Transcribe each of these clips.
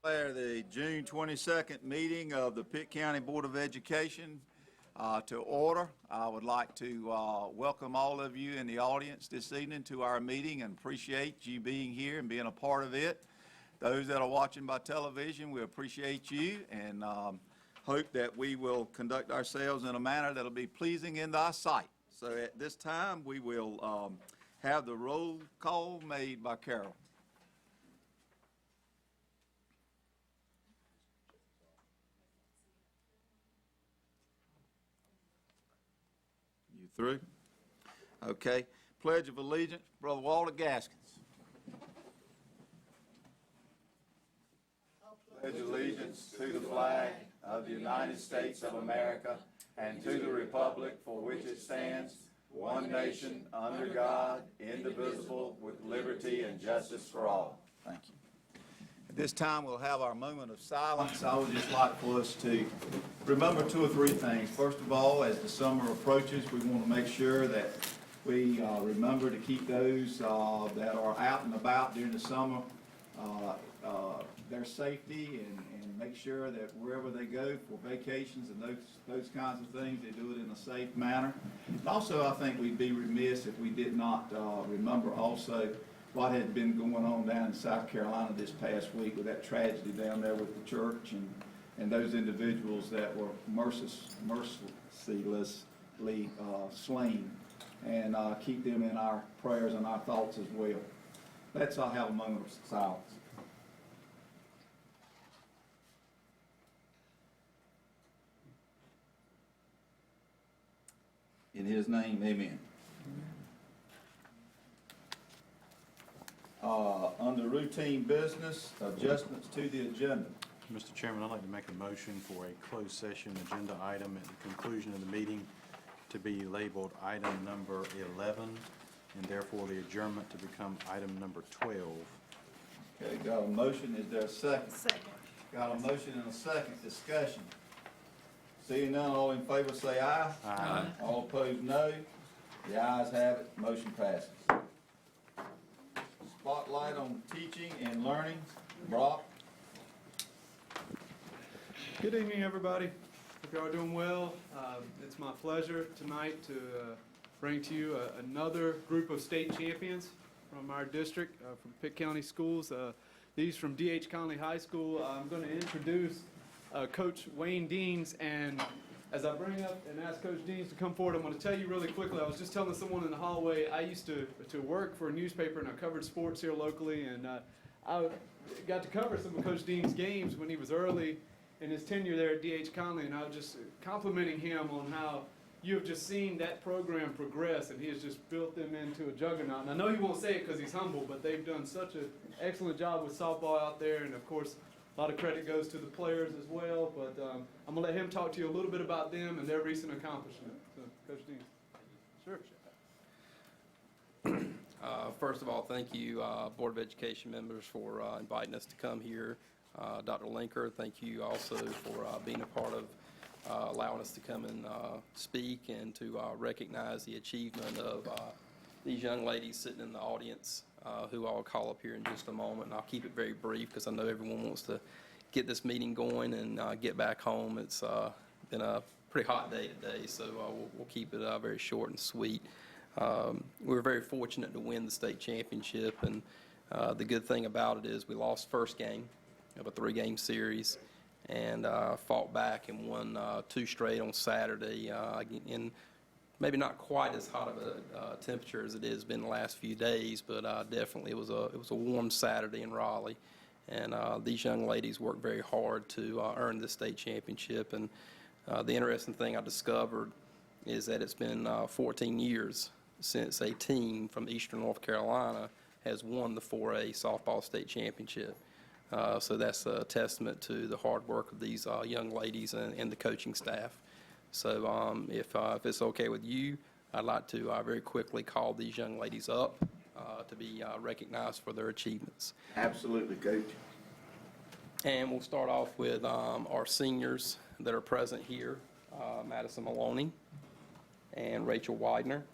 Declare the June 22nd meeting of the Pitt County Board of Education to order. I would like to welcome all of you in the audience this evening to our meeting and appreciate you being here and being a part of it. Those that are watching by television, we appreciate you and hope that we will conduct ourselves in a manner that will be pleasing in thy sight. So at this time, we will have the roll call made by Carol. You through? Okay. Pledge of Allegiance, Brother Walter Gaskins. Pledge allegiance to the flag of the United States of America and to the republic for which it stands, one nation, under God, indivisible, with liberty and justice for all. Thank you. At this time, we'll have our moment of silence. I would just like for us to remember two or three things. First of all, as the summer approaches, we want to make sure that we remember to keep those that are out and about during the summer, their safety, and make sure that wherever they go for vacations and those kinds of things, they do it in a safe manner. And also, I think we'd be remiss if we did not remember also what had been going on down in South Carolina this past week with that tragedy down there with the church and those individuals that were mercilessly slain, and keep them in our prayers and our thoughts as well. Let's have a moment of silence. In his name, amen. Under routine business, adjustments to the agenda. Mr. Chairman, I'd like to make a motion for a closed session agenda item at the conclusion of the meeting to be labeled item number 11, and therefore the adjournment to become item number 12. Okay, got a motion. Is there a second? Second. Got a motion and a second. Discussion. Seeing none, all in favor say aye. Aye. All opposed, no. The ayes have it. Motion passes. Spotlight on teaching and learning. Brock. Good evening, everybody. Hope you all are doing well. It's my pleasure tonight to bring to you another group of state champions from our district, from Pitt County Schools. These from D.H. Conley High School. I'm going to introduce Coach Wayne Deans, and as I bring up and ask Coach Deans to come forward, I'm going to tell you really quickly. I was just telling someone in the hallway, I used to work for a newspaper, and I covered sports here locally, and I got to cover some of Coach Deans' games when he was early in his tenure there at D.H. Conley, and I was just complimenting him on how you have just seen that program progress, and he has just built them into a juggernaut. And I know he won't say it because he's humble, but they've done such an excellent job with softball out there, and of course, a lot of credit goes to the players as well, but I'm going to let him talk to you a little bit about them and their recent accomplishment. So, Coach Dean. Sure. First of all, thank you, Board of Education members, for inviting us to come here. Dr. Linker, thank you also for being a part of allowing us to come and speak and to recognize the achievement of these young ladies sitting in the audience, who I'll call up here in just a moment. And I'll keep it very brief because I know everyone wants to get this meeting going and get back home. It's been a pretty hot day today, so we'll keep it very short and sweet. We were very fortunate to win the state championship, and the good thing about it is we lost first game of a 3-game series and fought back and won 2 straight on Saturday in maybe not quite as hot of a temperature as it has been the last few days, but definitely it was a warm Saturday in Raleigh, and these young ladies worked very hard to earn the state championship. And the interesting thing I discovered is that it's been 14 years since a team from Eastern North Carolina has won the 4A softball state championship. So that's a testament to the hard work of these young ladies and the coaching staff. So if it's okay with you, I'd like to very quickly call these young ladies up to be recognized for their achievements. Absolutely, Coach. And we'll start off with our seniors that are present here, Madison Maloney and Rachel Widener.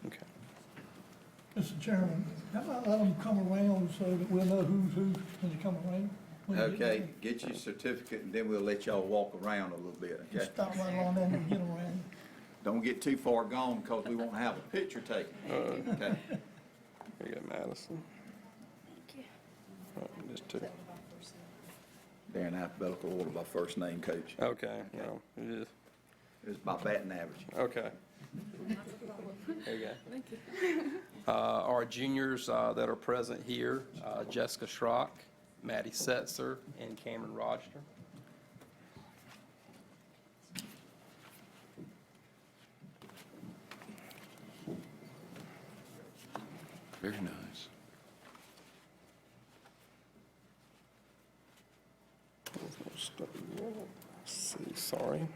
Okay. Mr. Chairman, how about let them come around so that we'll know who's who when they come around? When they get Okay, there? get your certificate and then we'll let y'all walk around a little bit, okay? Just stop right along there and get around. Don't get too far gone because we won't have a picture taken. Okay? Here you go, Madison. Just two. They're in alphabetical order by first name, Coach. Okay, well, it is, It's by batting average. okay. There you go. Our juniors that are present here, Jessica Schrock, Maddie Setzer, and Cameron Rochester. Very nice. Let's see, sorry.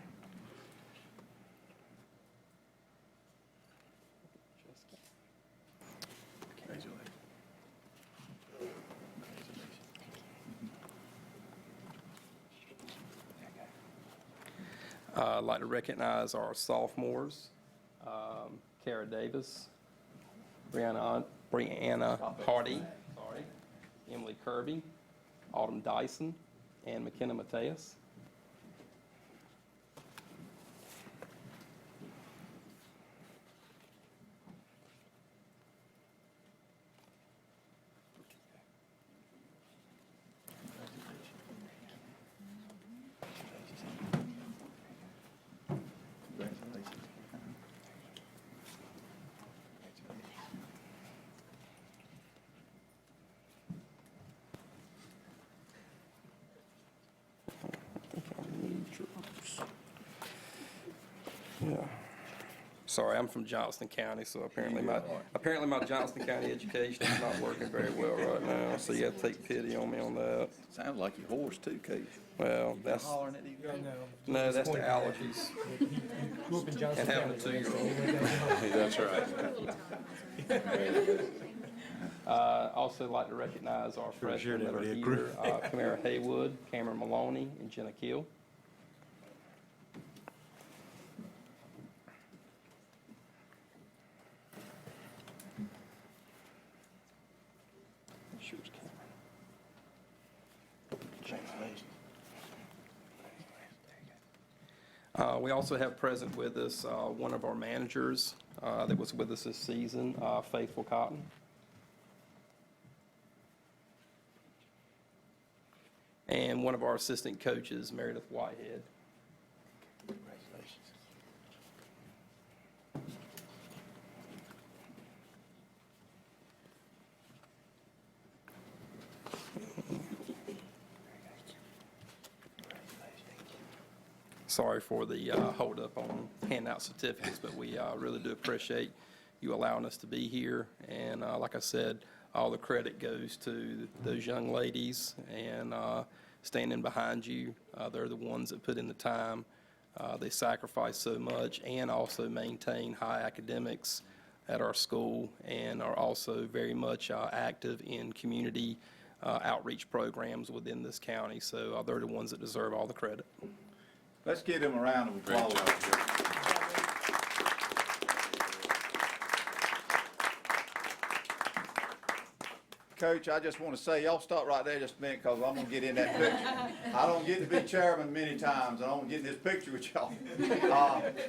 Congratulations. I'd like to recognize our sophomores, Kara Davis, Brianna Hardy, sorry, Emily Kirby, Autumn Dyson, and McKenna Mateus. Congratulations. Yeah. Sorry, I'm from Johnston County, so apparently my Johnston County education is not working very well right now, so you have to take pity on me on that. Sounds like you're hoarse too, Coach. Well, that's, Hollering at you. no, that's the allergies and having a 2-year-old. That's right. Also like to recognize our Sure, freshmen that are everybody here, Kamara Haywood, Cameron Maloney, and Jenna Keel. Sure it's Cameron. We also have present with us one of our managers that was with us this season, Faithful Cotton. And one of our assistant coaches, Meredith Whitehead. Congratulations. Sorry for the holdup on handing out certificates, but we really do appreciate you allowing us to be here. And like I said, all the credit goes to those young ladies and standing behind you. They're the ones that put in the time. They sacrifice so much and also maintain high academics at our school and are also very much active in community outreach programs within this county. So they're the ones that deserve all the credit. Let's give them a round of applause. Coach, I just want to say, y'all stop right there just a minute because I'm going to get in that picture. I don't get to be chairman many times. I don't get in this picture with y'all.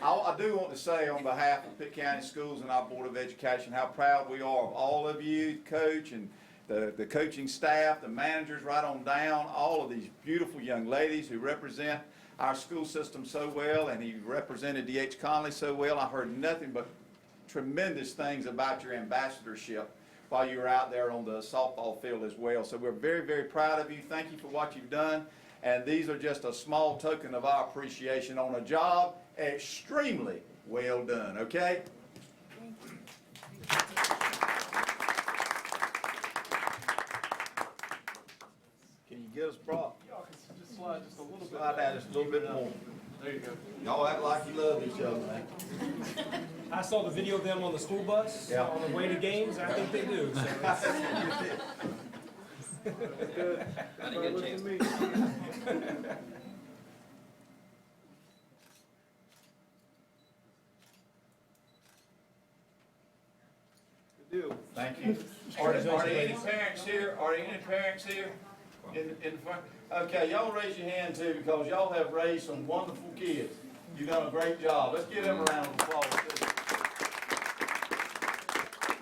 I do want to say on behalf of Pitt County Schools and our Board of Education how proud we are of all of you, Coach, and the coaching staff, the managers right on down, all of these beautiful young ladies who represent our school system so well, and he represented D.H. Conley so well. I heard nothing but tremendous things about your ambassadorship while you were out there on the softball field as well. So we're very, very proud of you. Thank you for what you've done. And these are just a small token of our appreciation on a job extremely well done, okay? Can you get us, Brock? Y'all can just slide just a little bit. Slide that just a little bit more. There you go. Y'all act like you love each other, man. I saw the video of them on the school bus, Yeah. on the way to games, I think they do, so That's good. I didn't get a chance. Me. Good Thank you. Are there any parents here? Are there any parents here in front? Okay, y'all raise your hand too, because y'all have raised some wonderful kids. You've done a great job. Let's give them a round of applause too.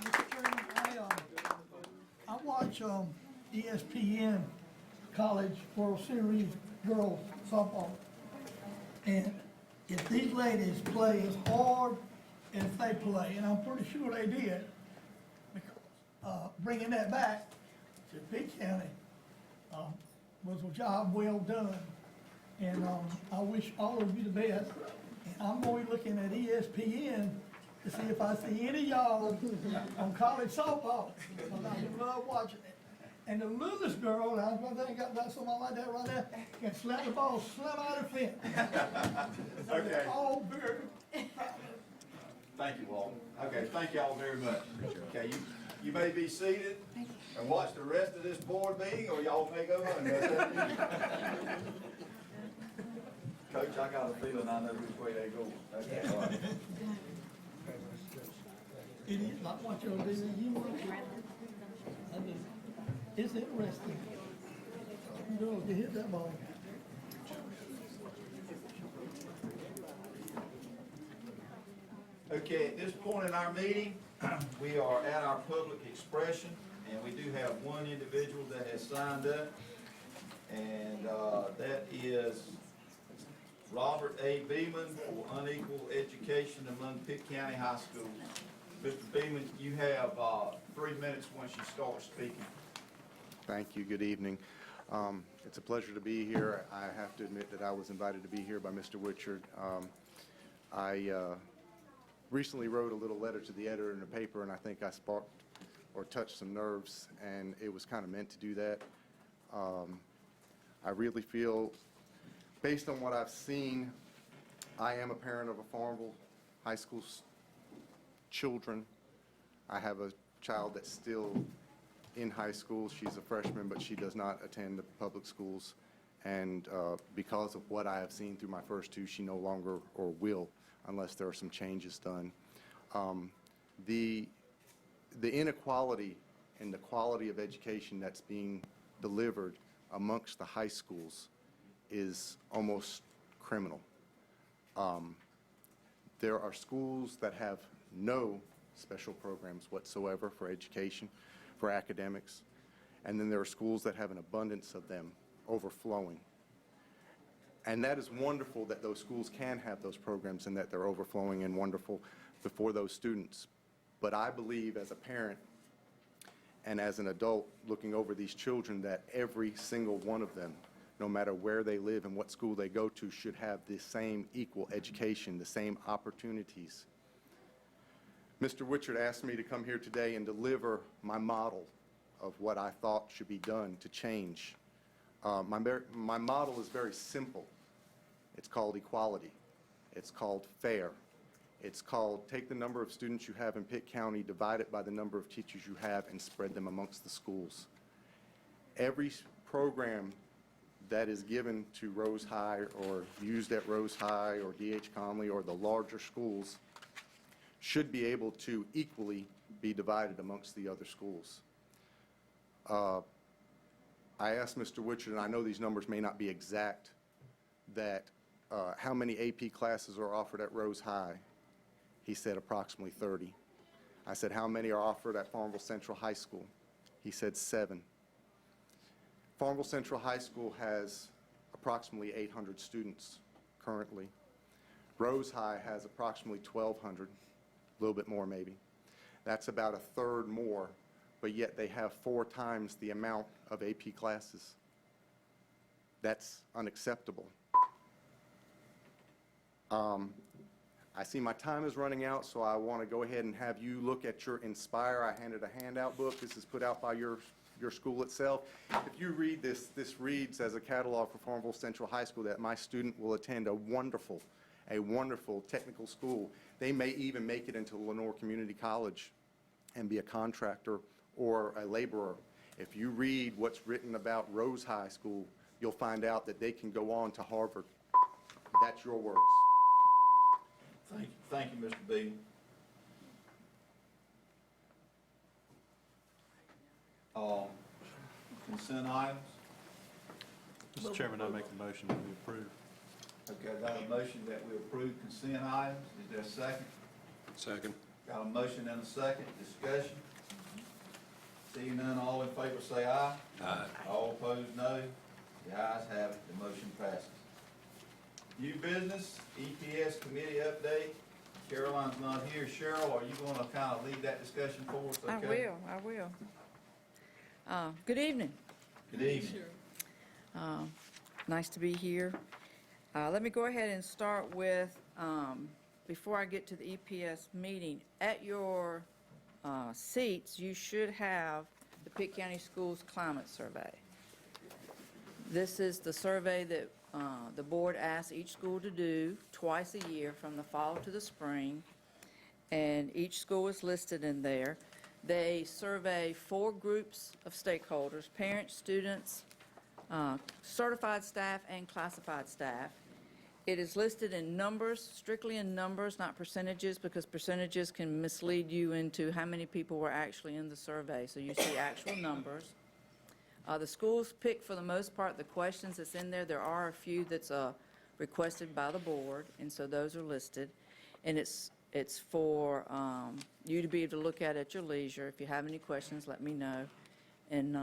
Mr. Chairman, I watch ESPN College World Series girls softball. And if these ladies play as hard as they play, and I'm pretty sure they did, bringing that back to Pitt County was a job well done. And I wish all of you the best. And I'm going to be looking at ESPN to see if I see any of y'all on college softball, because I love watching it. And the littlest girl, I think got somebody like that right there, can slap the ball, slam out of the fence. Okay. All very, Thank you, Walter. Okay, thank y'all very much. Okay, you may be seated and watch the rest of this board meeting, or y'all may go home. That's up to you. Coach, I got a feeling I know which way they go. Okay, all right. it is like what y'all do, I do. It's interesting. Girls can hit that ball. Okay, at this point in our meeting, we are at our public expression, and we do have one individual that has signed up, and that is Robert A. Beeman for unequal education among Pitt County high schools. Mr. Beeman, you have 3 minutes once you start speaking. Thank you. Good evening. It's a pleasure to be here. I have to admit that I was invited to be here by Mr. Witchard. I recently wrote a little letter to the editor in the paper, and I think I sparked or touched some nerves, and it was kind of meant to do that. I really feel, based on what I've seen, I am a parent of a Farmville High School children. I have a child that's still in high school. She's a freshman, but she does not attend the public schools. And because of what I have seen through my first two, she no longer, or will, unless there are some changes done. The inequality in the quality of education that's being delivered amongst the high schools is almost criminal. There are schools that have no special programs whatsoever for education, for academics, and then there are schools that have an abundance of them overflowing. And that is wonderful that those schools can have those programs and that they're overflowing and wonderful for those students. But I believe as a parent and as an adult looking over these children that every single one of them, no matter where they live and what school they go to, should have the same equal education, the same opportunities. Mr. Witchard asked me to come here today and deliver my model of what I thought should be done to change. My model is very simple. It's called equality. It's called fair. It's called take the number of students you have in Pitt County, divide it by the number of teachers you have, and spread them amongst the schools. Every program that is given to Rose High or used at Rose High or D.H. Conley or the larger schools should be able to equally be divided amongst the other schools. I asked Mr. Witchard, and I know these numbers may not be exact, that how many AP classes are offered at Rose High? He said approximately 30. I said, how many are offered at Farmville Central High School? He said 7. Farmville Central High School has approximately 800 students currently. Rose High has approximately 1,200, a little bit more maybe. That's about a third more, but yet they have 4 times the amount of AP classes. That's unacceptable. I see my time is running out, so I want to go ahead and have you look at your Inspire. I handed a handout book. This is put out by your school itself. If you read this, this reads as a catalog for Farmville Central High School that my student will attend a wonderful technical school. They may even make it into Lenore Community College and be a contractor or a laborer. If you read what's written about Rose High School, you'll find out that they can go on to Harvard. That's your words. Thank you, Mr. Bean. Consent items. Mr. Chairman, I make the motion that we approve. Okay, got a motion that we approve consent items. Is there a second? Second. Got a motion and a second. Discussion. Seeing none, all in favor say aye. Aye. All opposed, no. The ayes have it, the motion passes. New business, EPS committee update. Caroline's not here. Cheryl, are you gonna kind of lead that discussion for us, okay? I will. Good evening. Good evening. Nice to be here. Let me go ahead and start with, before I get to the EPS meeting, at your seats, you should have the Pitt County Schools Climate Survey. This is the survey that the board asks each school to do twice a year from the fall to the spring, and each school is listed in there. They survey 4 groups of stakeholders: parents, students, certified staff, and classified staff. It is listed in numbers, strictly in numbers, not percentages, because percentages can mislead you into how many people were actually in the survey, so you see actual numbers. The schools pick, for the most part, the questions that's in there. There are a few that's requested by the board, and so those are listed. And it's for you to be able to look at your leisure. If you have any questions, let me know. And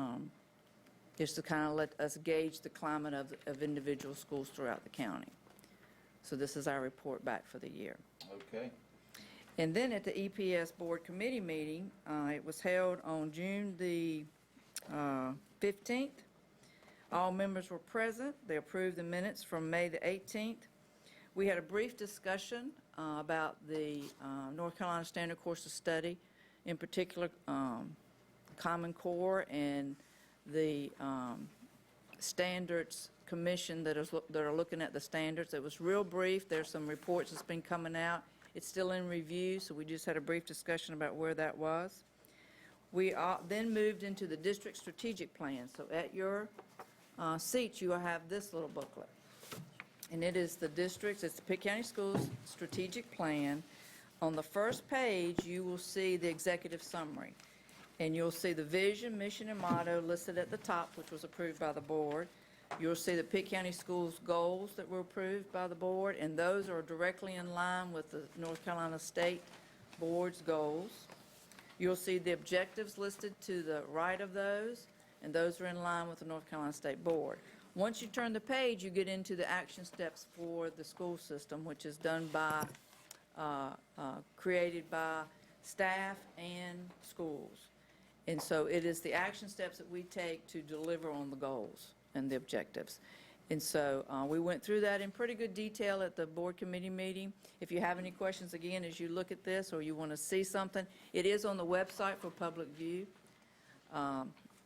just to kind of let us gauge the climate of individual schools throughout the county. So this is our report back for the year. Okay. And then at the EPS Board Committee meeting, it was held on June the 15th. All members were present. They approved the minutes from May the 18th. We had a brief discussion about the North Carolina Standard Course of Study, in particular Common Core and the Standards Commission that are looking at the standards. It was real brief. There's some reports that's been coming out. It's still in review, so we just had a brief discussion about where that was. We then moved into the district strategic plan. So at your seats, you will have this little booklet. And it is the districts, it's the Pitt County Schools Strategic Plan. On the first page, you will see the executive summary. And you'll see the vision, mission, and motto listed at the top, which was approved by the board. You'll see the Pitt County Schools goals that were approved by the board, and those are directly in line with the North Carolina State Board's goals. You'll see the objectives listed to the right of those, and those are in line with the North Carolina State Board. Once you turn the page, you get into the action steps for the school system, which is done by, created by staff and schools. And so it is the action steps that we take to deliver on the goals and the objectives. And so we went through that in pretty good detail at the board committee meeting. If you have any questions, again, as you look at this or you want to see something, it is on the website for public view.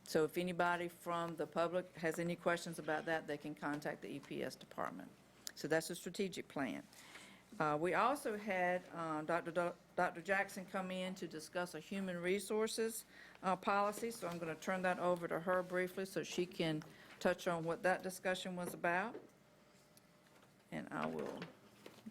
So if anybody from the public has any questions about that, they can contact the EPS department. So that's a strategic plan. We also had Dr. Jackson come in to discuss a human resources policy, so I'm going to turn that over to her briefly so she can touch on what that discussion was about. And I will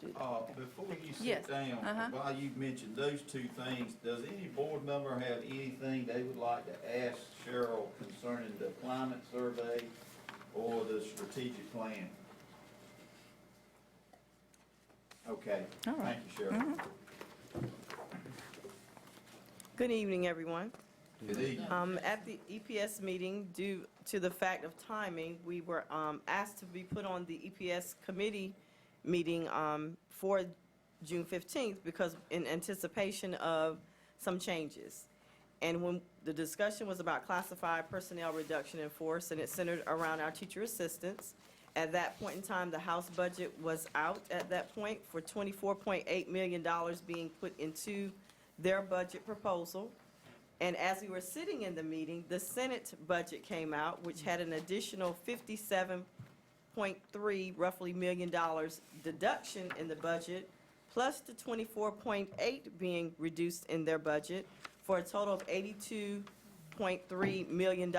do that. Before you Yes, sit down, while you mentioned those 2 things, does any board member have anything they would like to ask Cheryl concerning the climate survey or the strategic plan? Okay. All right. Thank you, Cheryl. Good evening, everyone. Good evening. At the EPS meeting, due to the fact of timing, we were asked to be put on the EPS committee meeting for June 15th because in anticipation of some changes. And when the discussion was about classified personnel reduction in force, and it centered around our teacher assistants, at that point in time, the House budget was out at that point for $24.8 million being put into their budget proposal. And as we were sitting in the meeting, the Senate budget came out, which had an additional $57.3 roughly million deduction in the budget, plus the 24.8 being reduced in their budget, for a total of $82.3 million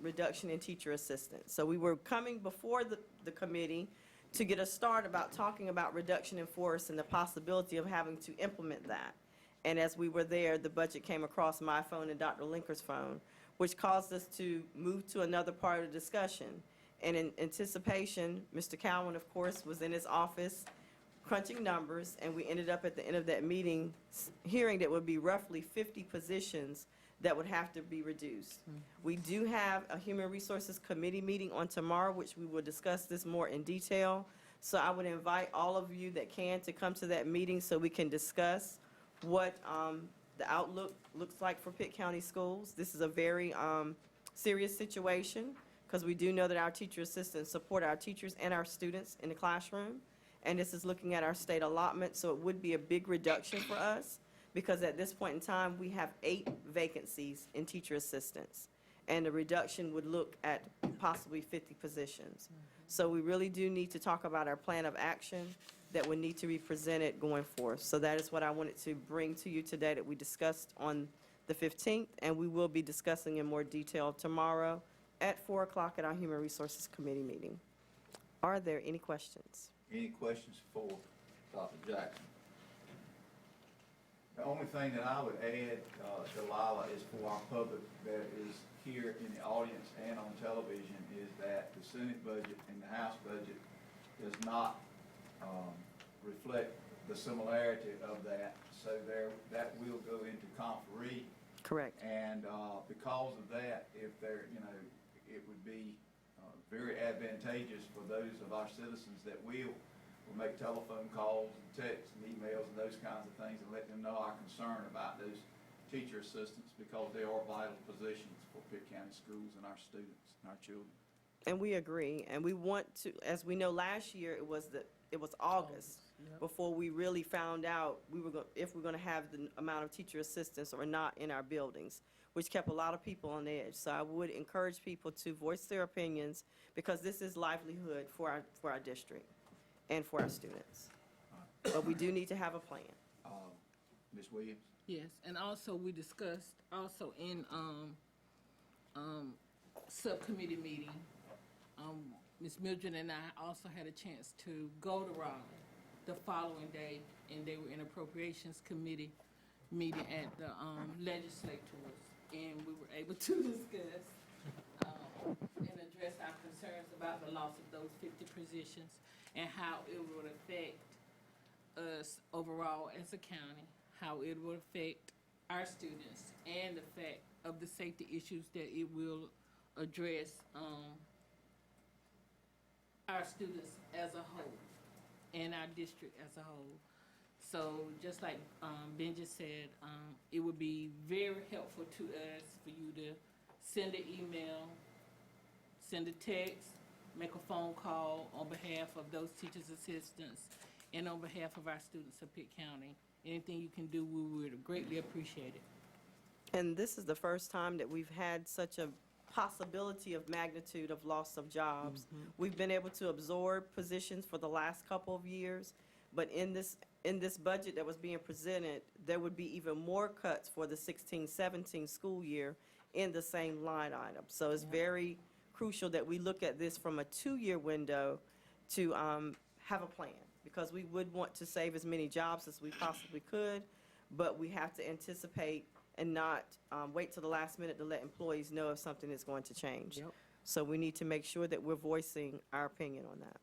reduction in teacher assistants. So we were coming before the committee to get a start about talking about reduction in force and the possibility of having to implement that. And as we were there, the budget came across my phone and Dr. Linker's phone, which caused us to move to another part of the discussion. And in anticipation, Mr. Cowan, of course, was in his office crunching numbers, and we ended up at the end of that meeting hearing that would be roughly 50 positions that would have to be reduced. We do have a Human Resources Committee meeting on tomorrow, which we will discuss this more in detail. So I would invite all of you that can to come to that meeting so we can discuss what the outlook looks like for Pitt County Schools. This is a very serious situation because we do know that our teacher assistants support our teachers and our students in the classroom. And this is looking at our state allotment, so it would be a big reduction for us because at this point in time, we have 8 vacancies in teacher assistants. And the reduction would look at possibly 50 positions. So we really do need to talk about our plan of action that would need to be presented going forth. So that is what I wanted to bring to you today that we discussed on the 15th, and we will be discussing in more detail tomorrow at 4 o'clock at our Human Resources Committee meeting. Are there any questions? Any questions for Dr. Jackson? The only thing that I would add, Delilah, is for our public that is here in the audience and on television, is that the Senate budget and the House budget does not reflect the similarity of that. So that will go into conferee. Correct. And because of that, if there, it would be very advantageous for those of our citizens that will make telephone calls and texts and emails and those kinds of things and let them know our concern about those teacher assistants because they are vital positions for Pitt County schools and our students and our children. And we agree, and we want to, as we know, last year it was August before we really found out if we're going to have the amount of teacher assistants or not in our buildings, which kept a lot of people on edge. So I would encourage people to voice their opinions because this is livelihood for our district and for our students. But we do need to have a plan. Ms. Williams? Yes, and also we discussed also in subcommittee meeting, Ms. Mildred and I also had a chance to go to Raleigh the following day, and they were in appropriations committee meeting at the legislatures, and we were able to discuss and address our concerns about the loss of those 50 positions and how it would affect us overall as a county, how it would affect our students, and the fact of the safety issues that it will address our students as a whole and our district as a whole. So just like Ben just said, it would be very helpful to us for you to send an email, send a text, make a phone call on behalf of those teachers' assistants and on behalf of our students of Pitt County. Anything you can do, we would greatly appreciate it. And this is the first time that we've had such a possibility of magnitude of loss of jobs. We've been able to absorb positions for the last couple of years, but in this budget that was being presented, there would be even more cuts for the 16-17 school year in the same line item. So it's very crucial that we look at this from a 2-year window to have a plan, because we would want to save as many jobs as we possibly could, but we have to anticipate and not wait till the last minute to let employees know if something is going to change. Yep. So we need to make sure that we're voicing our opinion on that.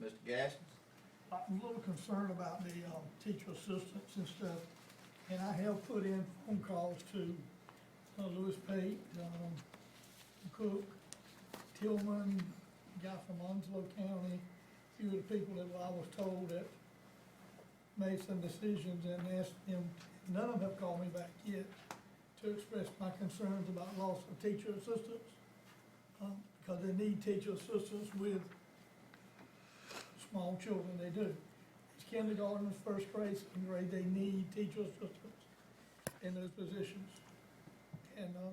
Mr. Gaskins? I'm a little concerned about the teacher assistants and stuff, and I have put in phone calls to Lewis Pate, Cook, Tillman, guy from Onslow County, a few of the people that I was told that made some decisions, and asked them, none of them have called me back yet to express my concerns about loss of teacher assistants, because they need teacher assistants with small children, they do. It's kindergarten, first grade, second grade, they need teacher assistants in those positions. And a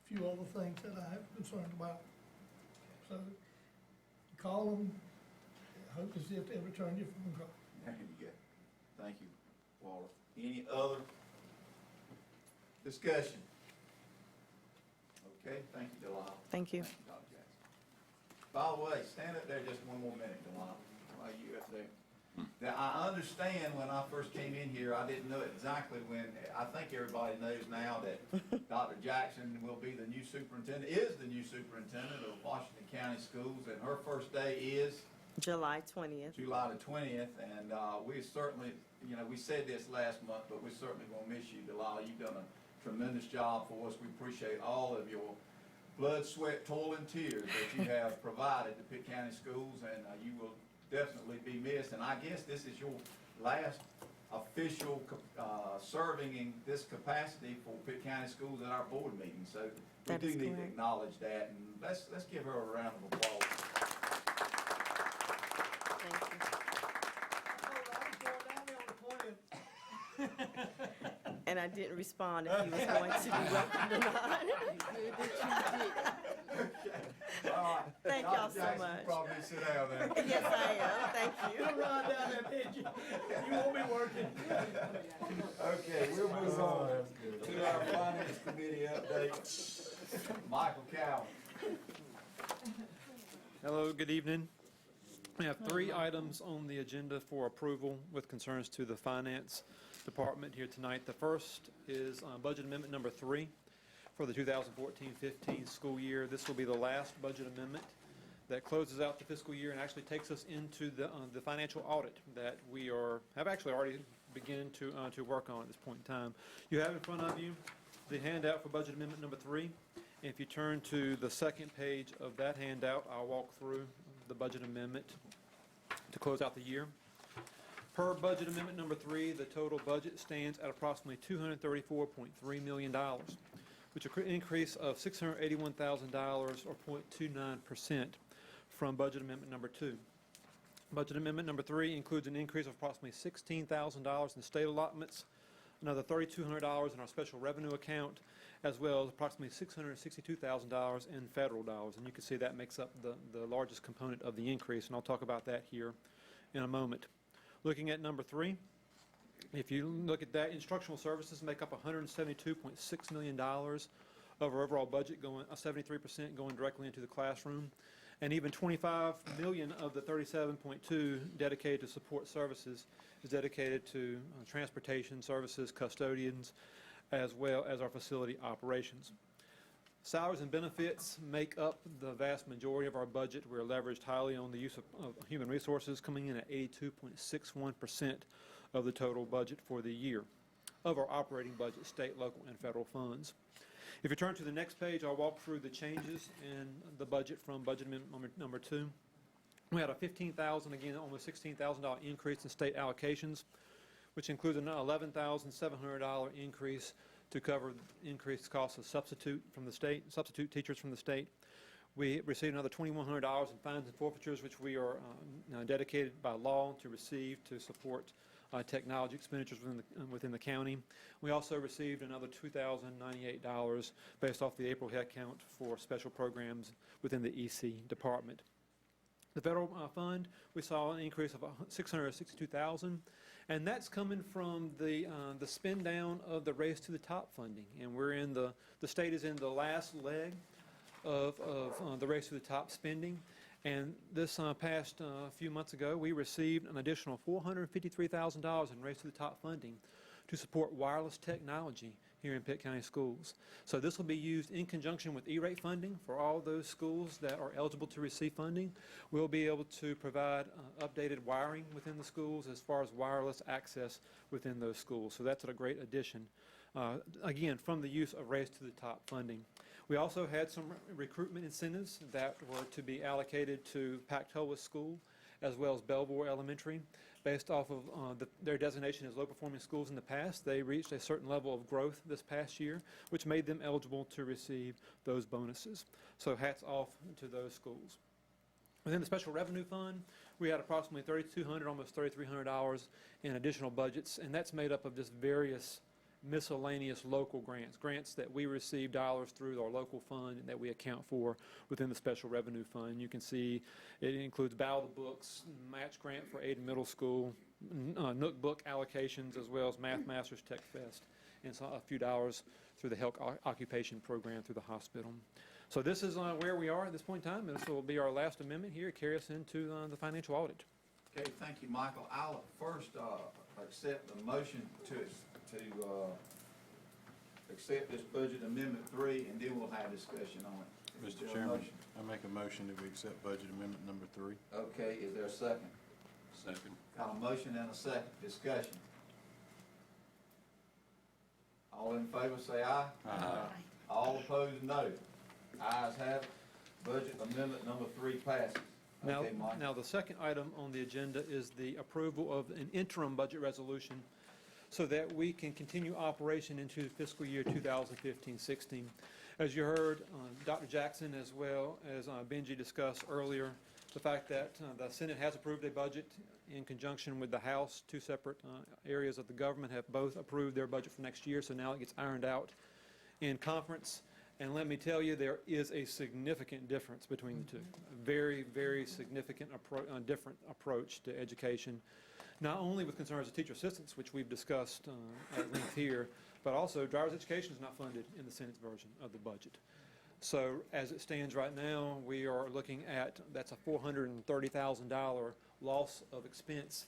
few other things that I have concerned about. So, call them, I hope to see if they return your phone call. There you go. Thank you, Walter. Any other discussion? Okay, thank you, Delilah. Thank you. Thank you, Dr. Jackson. By the way, stand up there just one more minute, Delilah, while you up there. Now, I understand when I first came in here, I didn't know exactly when, I think everybody knows now that Dr. Jackson will be the new superintendent, is the new superintendent of Washington County Schools, and her first day is July 20th. July the 20th, and we certainly, you know, we said this last month, but we're certainly going to miss you, Delilah. You've done a tremendous job for us. We appreciate all of your blood, sweat, toil, and tears that you have provided to Pitt County Schools, and you will definitely be missed. And I guess this is your last official serving in this capacity for Pitt County Schools at our board meeting. So we That do is need to correct. acknowledge that, and let's give her a round of applause. Thank you. And I didn't respond if he was going to be welcomed or not. Good that you did. All right. Thank Dr. y'all so Jackson, much. Probably sit down then. Yes, I am. Thank you. You'll run down that pitch. You won't be working. Okay, we'll move on to our finance committee update. Michael Cowan. Hello, good evening. We have 3 items on the agenda for approval with concerns to the Finance Department here tonight. The first is Budget Amendment Number 3 for the 2014-15 school year. This will be the last budget amendment that closes out the fiscal year and actually takes us into the financial audit that we have actually already begun to work on at this point in time. You have in front of you the handout for Budget Amendment Number 3. If you turn to the second page of that handout, I'll walk through the budget amendment to close out the year. Per Budget Amendment Number 3, the total budget stands at approximately $234.3 million, which is an increase of $681,000 or 0.29% from Budget Amendment Number 2. Budget Amendment Number 3 includes an increase of approximately $16,000 in state allotments, another $3,200 in our special revenue account, as well as approximately $662,000 in federal dollars. And you can see that makes up the largest component of the increase, and I'll talk about that here in a moment. Looking at Number 3, if you look at that, instructional services make up $172.6 million of our overall budget, going 73% going directly into the classroom, and even $25 million of the $37.2 dedicated to support services is dedicated to transportation services, custodians, as well as our facility operations. Salaries and benefits make up the vast majority of our budget. We're leveraged highly on the use of human resources, coming in at 82.61% of the total budget for the year of our operating budget, state, local, and federal funds. If you turn to the next page, I'll walk through the changes in the budget from Budget Amendment Number 2. We had a $15,000, again, almost $16,000 increase in state allocations, which includes an $11,700 increase to cover increased costs of substitute teachers from the state. We received another $2,100 in fines and forfeitures, which we are dedicated by law to receive to support technology expenditures within the county. We also received another $2,098 based off the April head count for special programs within the EC department. The federal fund, we saw an increase of $662,000, and that's coming from the spend down of the Race to the Top funding. And we're in the state is in the last leg of the Race to the Top spending. And this past few months ago, we received an additional $453,000 in Race to the Top funding to support wireless technology here in Pitt County Schools. So this will be used in conjunction with E-rate funding for all those schools that are eligible to receive funding. We'll be able to provide updated wiring within the schools as far as wireless access within those schools. So that's a great addition, again, from the use of Race to the Top funding. We also had some recruitment incentives that were to be allocated to Pactola School as well as Belvoir Elementary. Based off of their designation as low-performing schools in the past, they reached a certain level of growth this past year, which made them eligible to receive those bonuses. So hats off to those schools. Within the Special Revenue Fund, we had approximately $3,200, almost $3,300 in additional budgets, and that's made up of just various miscellaneous local grants that we receive dollars through our local fund and that we account for within the Special Revenue Fund. You can see it includes Battle of the Books, match grant for Aiden Middle School, Nook book allocations, as well as Math Masters Tech Fest, and so a few dollars through the health occupation program through the hospital. So this is where we are at this point in time. This will be our last amendment here, carry us into the financial audit. Okay, thank you, Michael. I'll first, accept the motion to accept this budget amendment 3, and then we'll have discussion on it. Is Mr. there a Chairman, motion? I make a motion that we accept budget amendment number 3. Okay, is there a second? Second. Got a motion and a second, discussion. All in favor say aye. Aye. All opposed, no. Ayes have it. Budget amendment number 3 passes. Now, Okay, Mike. now, the second item on the agenda is the approval of an interim budget resolution so that we can continue operation into fiscal year 2015-16. As you heard, Dr. Jackson as well as Benji discussed earlier, the fact that the Senate has approved a budget in conjunction with the House. Two separate areas of the government have both approved their budget for next year, so now it gets ironed out in conference. And let me tell you, there is a significant difference between the two. A very, very significant different approach to education, not only with concerns of teacher assistants, which we've discussed at length here, but also driver's education is not funded in the Senate's version of the budget. So as it stands right now, we are looking at, that's a $430,000 loss of expense,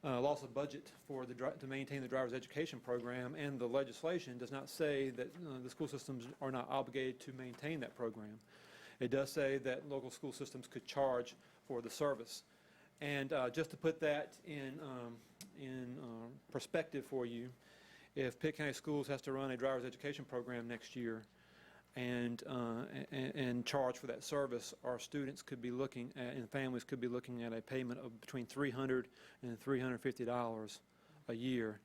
loss of budget for to maintain the driver's education program, and the legislation does not say that the school systems are not obligated to maintain that program. It does say that local school systems could charge for the service. And just to put that in perspective for you, if Pitt County Schools has to run a driver's education program next year and charge for that service, our students could be looking at, and families could be looking at a payment of between $300 and $350 a year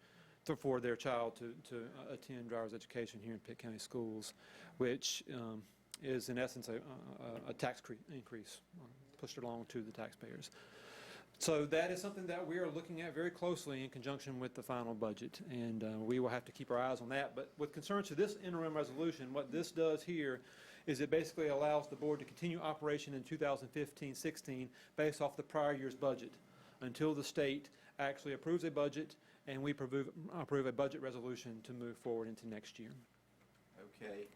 for their child to attend driver's education here in Pitt County Schools, which is in essence a tax increase pushed along to the taxpayers. So that is something that we are looking at very closely in conjunction with the final budget, and we will have to keep our eyes on that. But with concerns to this interim resolution, what this does here is it basically allows the board to continue operation in 2015-16 based off the prior year's budget until the state actually approves a budget and we approve a budget resolution to move forward into next year. Okay,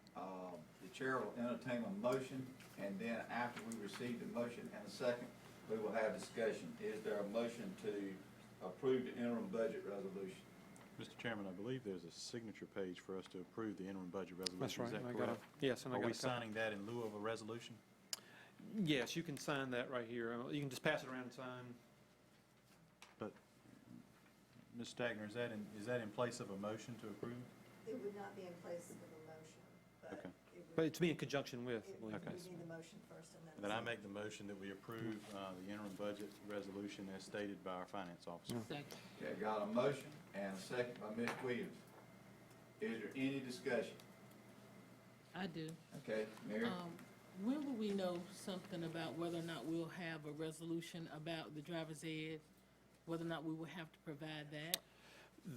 the chair will entertain a motion, and then after we receive the motion and a second, we will have discussion. Is there a motion to approve the interim budget resolution? Mr. Chairman, I believe there's a signature page for us to approve the interim budget resolution. That's right. Is that And I got correct? yes, and I Are got we a copy. signing that in lieu of a resolution? Yes, you can sign that right here. You can just pass it around and sign. But, Ms. Stagner, is that in place of a motion to approve? It would not be in place of a motion, but Okay. it would. But it's to be in conjunction with. It I would, believe. we need the motion first and then. Then I make the motion that we approve the interim budget resolution as stated by our finance officer. Second. Okay, got a motion and a second by Ms. Williams. Is there any discussion? I do. Okay, Mary? When will we know something about whether or not we'll have a resolution about the driver's ed, whether or not we will have to provide that?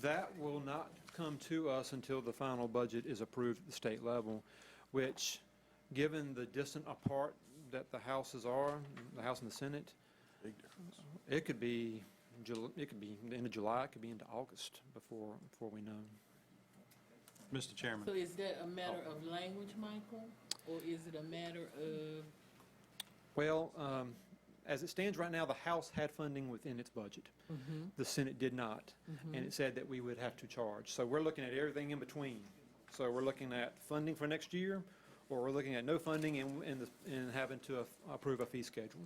That will not come to us until the final budget is approved at the state level, which, given the distant apart that the houses are, the House and the Senate, Big difference. it could be the end of July, it could be into August before we know. Mr. Chairman. So is that a matter of language, Michael, or is it a matter of? Well, as it stands right now, the House had funding within its budget. The Senate did not, and it said that we would have to charge. So we're looking at everything in between. So we're looking at funding for next year, or we're looking at no funding and having to approve a fee schedule.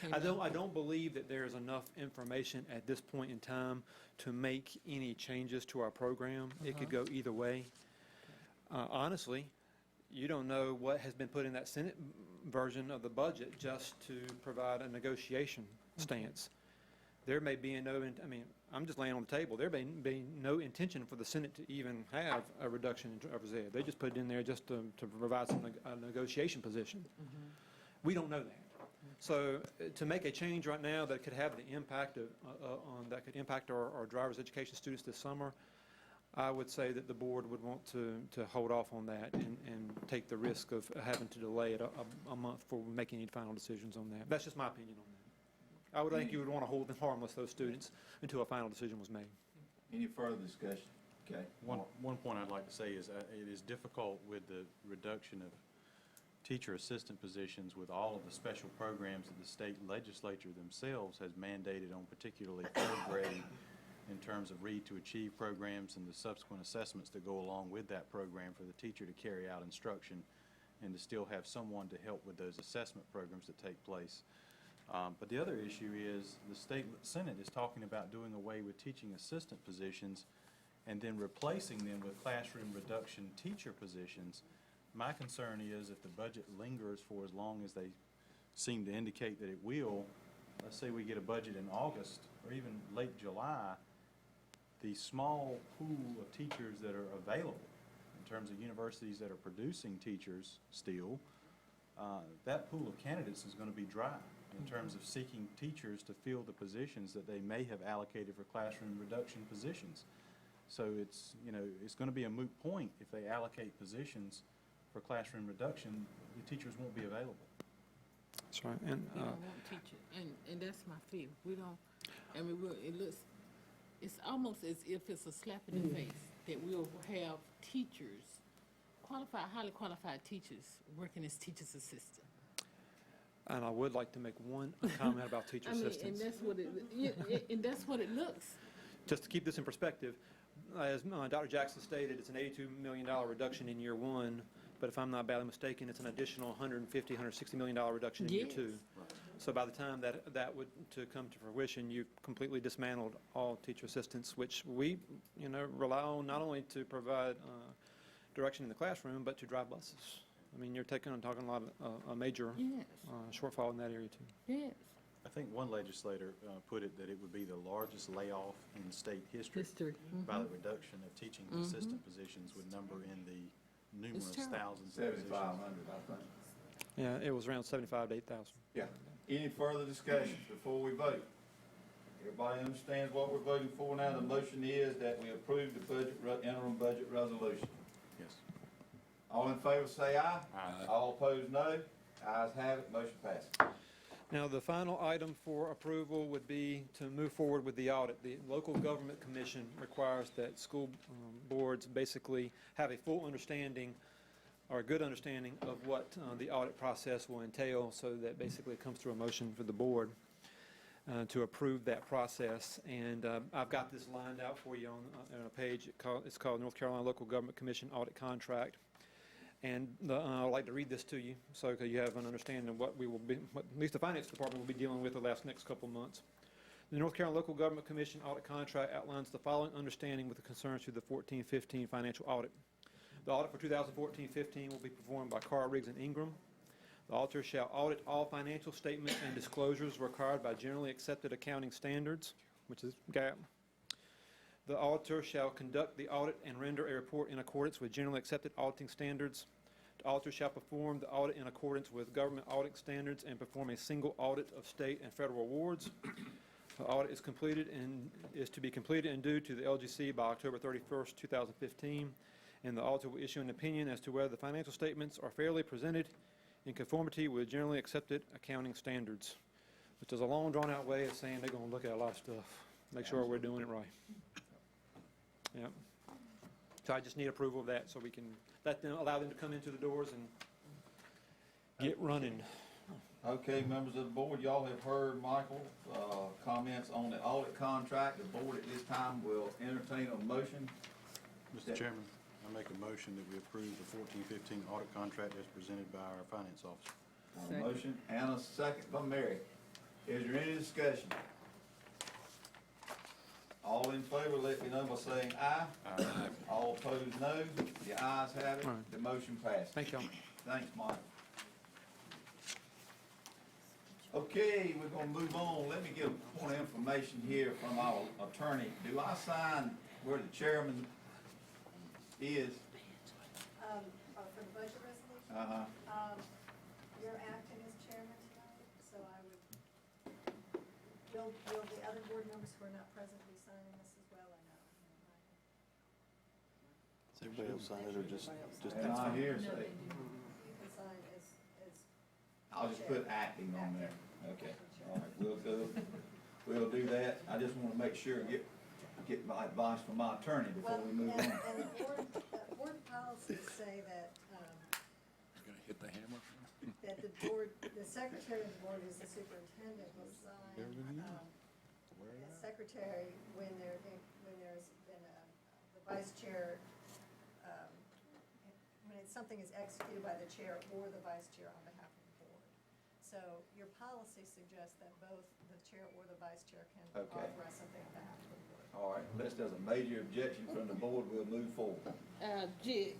Okay, I don't believe that there's enough information at this point in time to make any changes to our program. It could go either way. Honestly, you don't know what has been put in that Senate version of the budget just to provide a negotiation stance. There may be I'm just laying on the table, there may be no intention for the Senate to even have a reduction in driver's ed. They just put it in there just to provide a negotiation position. We don't know that. So to make a change right now that could have the impact that could impact our driver's education students this summer, I would say that the board would want to hold off on that and take the risk of having to delay it a month for making any final decisions on that. That's just my opinion on that. I would think you would want to hold them harmless, those students, until a final decision was made. Any further discussion? Okay. One point I'd like to say is it is difficult with the reduction of teacher assistant positions with all of the special programs that the state legislature themselves has mandated on particularly third grade in terms of Read to Achieve programs and the subsequent assessments that go along with that program for the teacher to carry out instruction and to still have someone to help with those assessment programs that take place. But the other issue is the state Senate is talking about doing away with teaching assistant positions and then replacing them with classroom reduction teacher positions. My concern is if the budget lingers for as long as they seem to indicate that it will, let's say we get a budget in August or even late July, the small pool of teachers that are available in terms of universities that are producing teachers still, that pool of candidates is going to be dry in terms of seeking teachers to fill the positions that they may have allocated for classroom reduction positions. So it's, you know, it's going to be a moot point if they allocate positions for classroom reduction, the teachers won't be available. That's right. And We don't want teachers, and that's my fear. We don't, I mean, it looks, it's almost as if it's a slap in the face that we'll have teachers, highly qualified teachers, working as teachers' assistant. and I would like to make one comment about teacher I mean, assistants. and that's what it looks. Just to keep this in perspective, as Dr. Jackson stated, it's an $82 million reduction in year one, but if I'm not badly mistaken, it's an additional $160 million reduction in year Yes. two. So by the time that would to come to fruition, you've completely dismantled all teacher assistants, which we, you know, rely on not only to provide direction in the classroom, but to drive buses. I mean, you're talking a lot of a major Yes, shortfall in that area too. yes. I think one legislator put it that it would be the largest layoff in state history History. by the reduction of teaching assistant positions would number in the numerous terrible. thousands of positions. 7,500, I think. Yeah, it was around 75 to 8,000. Yeah. Any further discussions before we vote? Everybody understands what we're voting for now? The motion is that we approve the interim budget resolution. Yes. All in favor say aye. Aye. All opposed, no. Ayes have it, motion passes. Now, the final item for approval would be to move forward with the audit. The Local Government Commission requires that school boards basically have a full understanding or a good understanding of what the audit process will entail, so that basically it comes through a motion for the board to approve that process. And I've got this lined out for you on a page. It's called North Carolina Local Government Commission Audit Contract. And I'd like to read this to you so that you have an understanding of what we will be, what at least the Finance Department will be dealing with the next couple of months. The North Carolina Local Government Commission Audit Contract outlines the following understanding with the concerns to the 14-15 financial audit. The audit for 2014-15 will be performed by Carr, Riggs & Ingram. The auditor shall audit all financial statements and disclosures required by generally accepted accounting standards, which is GAAP. The auditor shall conduct the audit and render a report in accordance with generally accepted auditing standards. The auditor shall perform the audit in accordance with government auditing standards and perform a single audit of state and federal awards. The audit is completed and is to be completed and due to the LGC by October 31st, 2015. And the auditor will issue an opinion as to whether the financial statements are fairly presented in conformity with generally accepted accounting standards, which is a long, drawn-out way of saying they're going to look at a lot of stuff, make sure we're doing it right. Yep. So I just need approval of that so we can allow them to come into the doors and get running. Okay, members of the board, y'all have heard Michael's comments on the audit contract. The board at this time will entertain a motion. Mr. Chairman, I make a motion that we approve the 14-15 audit contract as presented by our finance officer. A motion and a second by Mary. Is there any discussion? All in favor, let me know by saying aye. Aye. All opposed, no. The ayes have it. All right. The motion passed. Thank you. Thanks, Mike. Okay, we're gonna move on. Let me give a point of information here from our attorney. Do I sign where the chairman is? For the budget resolution, Uh-huh. you're acting as chairman tonight, so I would, will the other board members who are not present be signing this as well, or no? Does everybody else sign it or just? And I hear say, You can sign as I'll just put acting on there. Okay, all right, we'll do that. I just wanna make sure and get my advice from my attorney before well, we move on. and the board policies say that, hit the hammer? that the board, the secretary of the board is the superintendent will sign, as secretary when there's been the vice chair, when something is executed by the chair or the vice chair on behalf of the board. So your policy suggests that both the chair or the vice chair can Okay. authorize something on behalf of the board. All right, unless there's a major objection from the board, we'll move forward. Jig.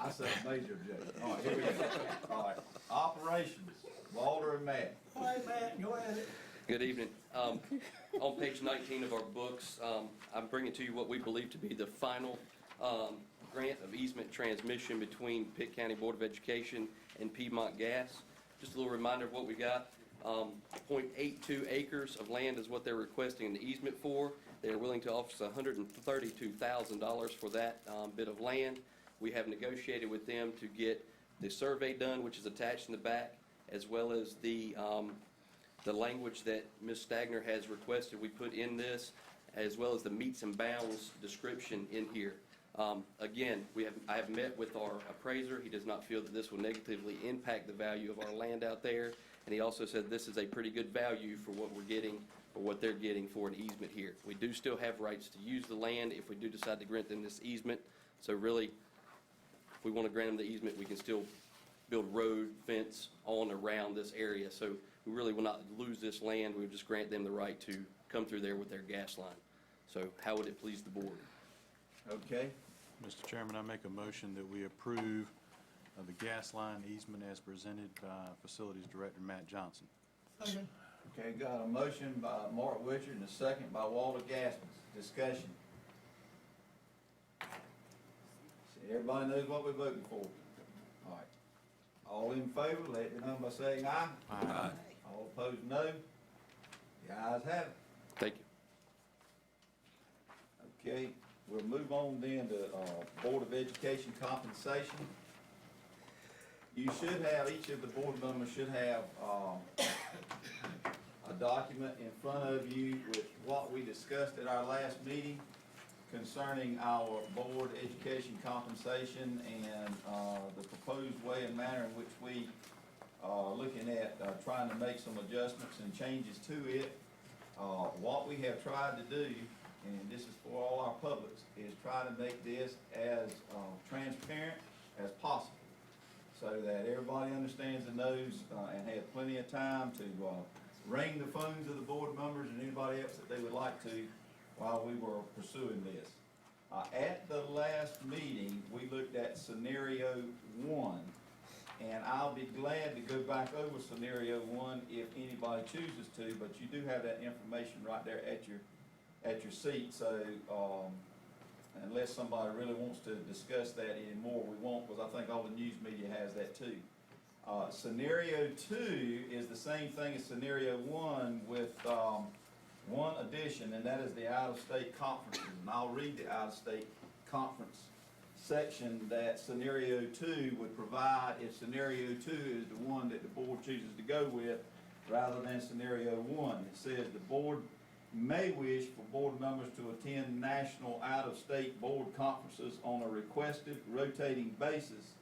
I said major objection. All right, here we go. All right, operations, Walter and Matt. All right, Matt, go ahead. Good evening. On page 19 of our books, I'm bringing to you what we believe to be the final grant of easement transmission between Pitt County Board of Education and Piedmont Gas. Just a little reminder of what we got. 0.82 acres of land is what they're requesting an easement for. They're willing to offer us $132,000 for that bit of land. We have negotiated with them to get the survey done, which is attached in the back, as well as the language that Ms. Stagner has requested we put in this, as well as the meets and bounds description in here. Again, I have met with our appraiser. He does not feel that this will negatively impact the value of our land out there. And he also said this is a pretty good value for what we're getting, or what they're getting for an easement here. We do still have rights to use the land if we do decide to grant them this easement. So really, if we want to grant them the easement, we can still build road, fence on around this area. So we really will not lose this land. We would just grant them the right to come through there with their gas line. So how would it please the board? Okay, Mr. Chairman, I make a motion that we approve of the gas line easement as presented by Facilities Director Matt Johnson. Second. okay, got a motion by Mark Witcher and a second by Walter Gaskins. Discussion. See, everybody knows what we're voting for. All right. All in favor, let it be known by saying aye. Aye. All opposed, no. The ayes have it. Thank you. Okay, we'll move on then to Board of Education compensation. You should have, each of the board members should have a document in front of you with what we discussed at our last meeting concerning our board education compensation and the proposed way and manner in which we are looking at trying to make some adjustments and changes to it. What we have tried to do, and this is for all our publics, is try to make this as transparent as possible, so that everybody understands and knows and has plenty of time to ring the phones of the board members and anybody else that they would like to while we were pursuing this. At the last meeting, we looked at scenario 1, and I'll be glad to go back over scenario 1 if anybody chooses to, but you do have that information right there at your seat, so unless somebody really wants to discuss that anymore, we won't, because I think all the news media has that too. Scenario 2 is the same thing as scenario 1 with one addition, and that is the out-of-state conferences. And I'll read the out-of-state conference section that scenario 2 would provide if scenario 2 is the one that the board chooses to go with rather than scenario 1. It says the board may wish for board members to attend national out-of-state board conferences on a requested rotating basis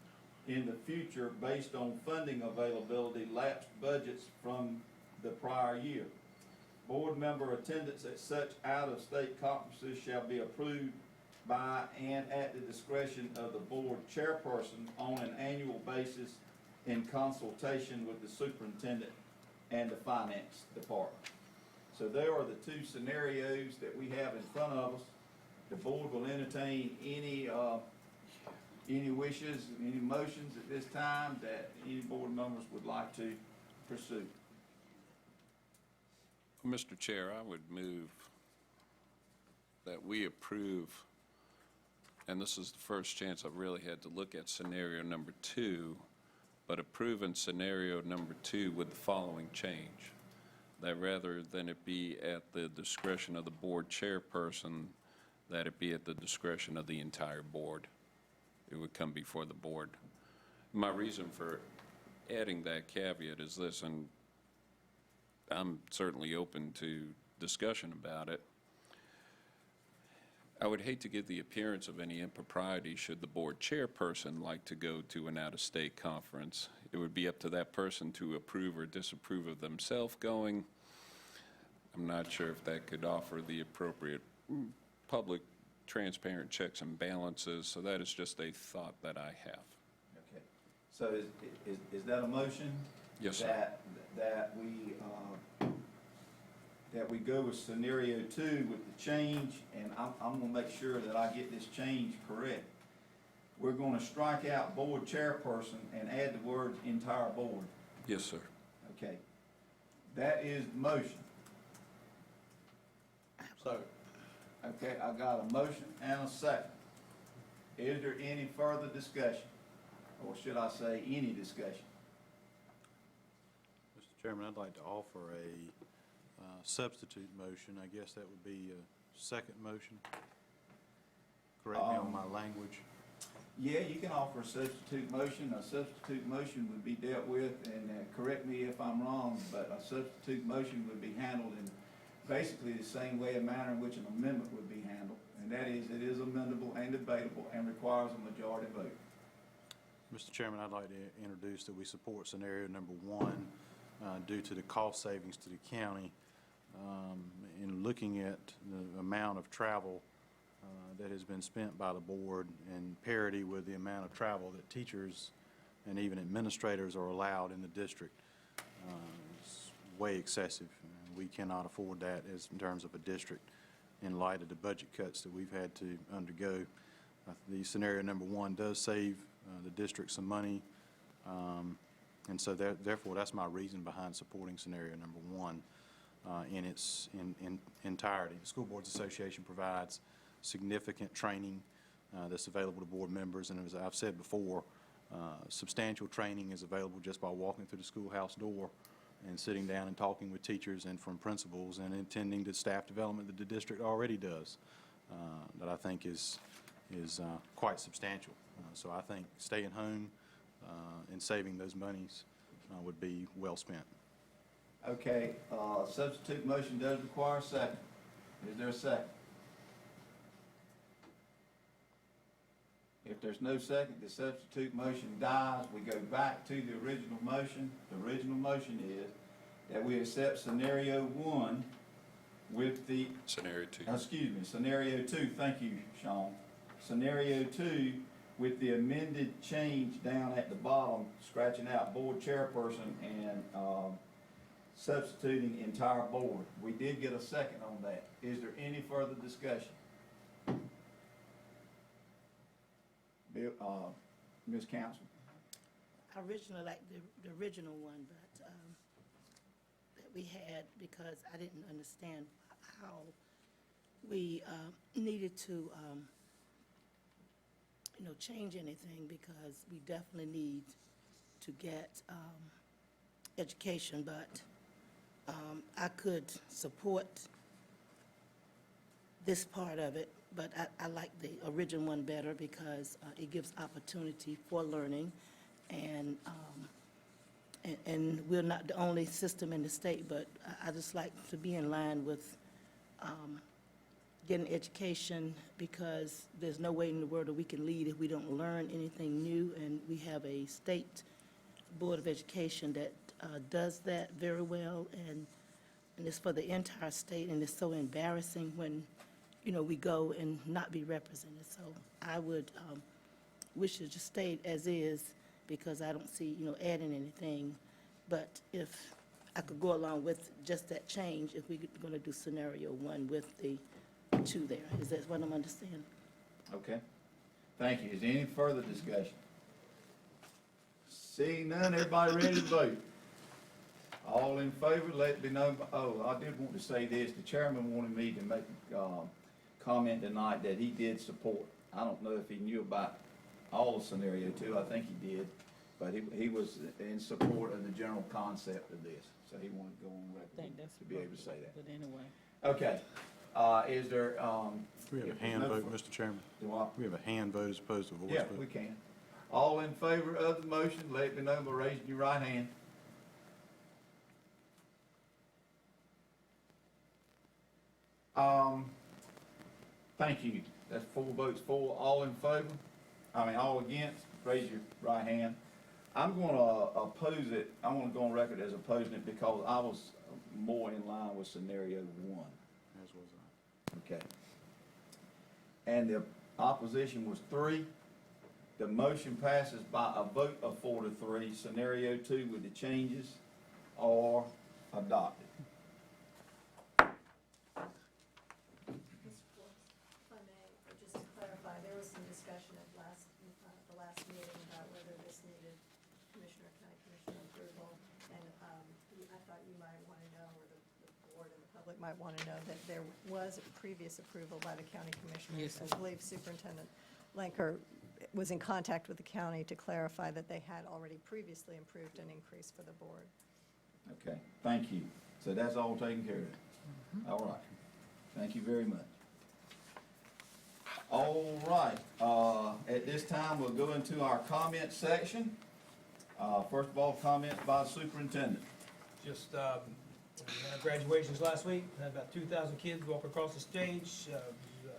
in the future based on funding availability, lapsed budgets from the prior year. Board member attendance at such out-of-state conferences shall be approved by and at the discretion of the board chairperson on an annual basis in consultation with the superintendent and the finance department. So there are the two scenarios that we have in front of us. The board will entertain any wishes, any motions at this time that any board members would like to pursue. Mr. Chair, I would move that we approve, and this is the first chance I've really had to look at scenario number 2, but approving scenario number 2 with the following change. That rather than it be at the discretion of the board chairperson, that it be at the discretion of the entire board. It would come before the board. My reason for adding that caveat is this, and I'm certainly open to discussion about it. I would hate to give the appearance of any impropriety should the board chairperson like to go to an out-of-state conference. It would be up to that person to approve or disapprove of themselves going. I'm not sure if that could offer the appropriate public, transparent checks and balances, so that is just a thought that I have. Okay. So is that a motion? Yes, sir. That we go with scenario 2 with the change, and I'm gonna make sure that I get this change correct. We're gonna strike out board chairperson and add the words entire board. Yes, sir. Okay. That is the motion. So, Okay, I got a motion and a second. Is there any further discussion? Or should I say, any discussion? Mr. Chairman, I'd like to offer a substitute motion. I guess that would be a second motion. Correct me on my language. Yeah, you can offer a substitute motion. A substitute motion would be dealt with, and correct me if I'm wrong, but a substitute motion would be handled in basically the same way and manner in which an amendment would be handled. And that is, it is amendable and debatable and requires a majority vote. Mr. Chairman, I'd like to introduce that we support scenario number 1 due to the cost savings to the county. In looking at the amount of travel that has been spent by the board in parity with the amount of travel that teachers and even administrators are allowed in the district, it's way excessive. We cannot afford that as in terms of a district in light of the budget cuts that we've had to undergo. The scenario number 1 does save the district some money, and so therefore that's my reason behind supporting scenario number 1 in its entirety. The School Boards Association provides significant training that's available to board members, and as I've said before, substantial training is available just by walking through the schoolhouse door and sitting down and talking with teachers and from principals and attending to staff development that the district already does, that I think is quite substantial. So I think staying home and saving those monies would be well spent. Okay, substitute motion does require a second. Is there a second? If there's no second, the substitute motion dies. We go back to the original motion. The original motion is that we accept scenario 1 with the, Scenario 2. excuse me, scenario 2, thank you, Sean. Scenario 2 with the amended change down at the bottom, scratching out board chairperson and substituting entire board. We did get a second on that. Is there any further discussion? Bill, Ms. Council? I originally liked the original one, but, that we had, because I didn't understand how we, needed to, change anything, because we definitely need to get, education, but, I could support this part of it, but I like the original one better because it gives opportunity for learning, and we're not the only system in the state, but I just like to be in line with getting education, because there's no way in the world that we can lead if we don't learn anything new, and we have a state Board of Education that does that very well, and it's for the entire state, and it's so embarrassing when we go and not be represented. So I would wish it just stayed as is, because I don't see, adding anything. But if I could go along with just that change, if we're going to do scenario 1 with the 2 there. Is that what I'm understanding? Okay. Thank you. Is there any further discussion? Seeing none, everybody ready to vote? All in favor, let it be known. Oh, I did want to say this. The chairman wanted me to make comment tonight that he did support. I don't know if he knew about all of scenario 2. I think he did, but he was in support of the general concept of this. So he wanted to go on record to be able to say that. But anyway. Okay. Is there? We have a hand vote, Mr. Chairman. Do I? We have a hand vote as opposed to a voice Yeah, vote. we can. All in favor of the motion, let it be known by raising your right hand. Thank you. That's 4 votes for, all in favor? All against? Raise your right hand. I'm gonna oppose it. I wanna go on record as opposing it because I was more in line with scenario 1. As was I. Okay. And the opposition was 3. The motion passes by a vote of 4 to 3. Scenario 2 with the changes are adopted. Mr. Forbes, if I may, just to clarify, there was some discussion at the last meeting about whether this needed county commissioner approval. And I thought you might want to know, or the board and the public might want to know, that there was a previous approval by the county commissioners. Yes. I believe Superintendent Lenker was in contact with the county to clarify that they had already previously approved an increase for the board. Okay, thank you. So that's all taken care of. All right. Thank you very much. All right, at this time, we'll go into our comment section. First of all, comments by the superintendent. Just, we had our graduations last week, had about 2,000 kids walk across the stage. It was